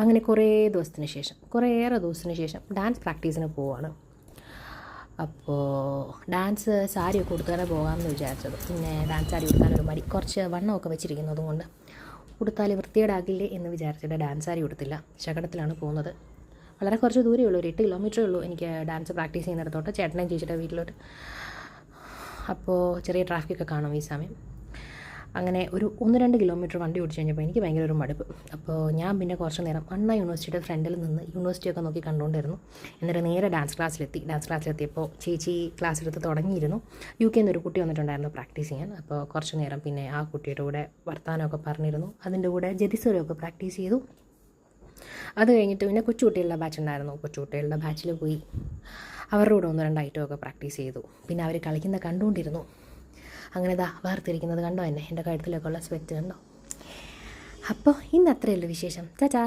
അങ്ങനെ കുറേയേറെ ദിവസത്തിന് ശേഷം ഡാൻസ് പ്രാക്ടീസിന് പോവാണ്. അപ്പോൾ ഡാൻസ് സാരിയൊക്കെ ഉടുത്താണ് പോകാമെന്ന് വിചാരിച്ചത്. പിന്നെ ഡാൻസ് സാരി ഉടുക്കാനൊരു മടി, കുറച്ച് വണ്ണമൊക്കെ വെച്ചിരിക്കുന്നത് കൊണ്ട് ഉടുത്താൽ വൃത്തികേടാകില്ലേ എന്ന് വിചാരിച്ചിട്ട് ഡാൻസ് സാരി ഉടുത്തില്ല. ശകടത്തിലാണ് പോകുന്നത്. വളരെ കുറച്ച് ദൂരമേ ഉള്ളൂ, ഒരു 8 കിലോമീറ്ററേ ഉള്ളൂ എനിക്ക് ഡാൻസ് പ്രാക്ടീസ് ചെയ്യുന്നിടത്തോട്ട്, ചേട്ടനെയും ചേച്ചിയുടെ വീട്ടിലോട്ട്. അപ്പോൾ ചെറിയ ട്രാഫിക്കൊക്കെ കാണും ഈ സമയം. അങ്ങനെ ഒരു 1-2 കിലോമീറ്റർ വണ്ടി ഓടിച്ച് കഴിഞ്ഞപ്പോൾ എനിക്ക് ഭയങ്കര ഒരു മടുപ്പ്. അപ്പോൾ ഞാൻ പിന്നെ കുറച്ച് നേരം അണ്ണാ യൂണിവേഴ്സിറ്റിയുടെ ഫ്രണ്ടിൽ നിന്ന് യൂണിവേഴ്സിറ്റിയൊക്കെ നോക്കി കണ്ടുകൊണ്ടിരുന്നു. എന്നിട്ട് നേരെ ഡാൻസ് ക്ലാസ്സിലെത്തിയപ്പോൾ ചേച്ചി ക്ലാസ് എടുത്ത് തുടങ്ങിയിരുന്നു. UK എന്നൊരു കുട്ടി വന്നിട്ടുണ്ടായിരുന്നു പ്രാക്ടീസ് ചെയ്യാൻ. അപ്പോൾ കുറച്ച് നേരം പിന്നെ ആ കുട്ടിയുടെ കൂടെ വർത്തമാനമൊക്കെ പറഞ്ഞിരുന്നു. അതിൻ്റെ കൂടെ ജതിസ്വരമൊക്കെ പ്രാക്ടീസ് ചെയ്തു. അത് കഴിഞ്ഞിട്ട് പിന്നെ കൊച്ചുകുട്ടികളുടെ ബാച്ച് ഉണ്ടായിരുന്നു. കൊച്ചുകുട്ടികളുടെ ബാച്ചിൽ പോയി അവരുടെ കൂടെ 1-2 ഐറ്റമൊക്കെ പ്രാക്ടീസ് ചെയ്തു. പിന്നെ അവർ കളിക്കുന്ന കണ്ടുകൊണ്ടിരുന്നു. അങ്ങനെ വാർത്തിരിക്കുന്നത് കണ്ടോ, എൻ്റെ കഴുത്തിലൊക്കെ ഉള്ള സ്വെറ്റ് കണ്ടോ. അപ്പോൾ ഇന്ന് അത്രയേ ഉള്ളൂ വിശേഷം. ചാച്ചാ.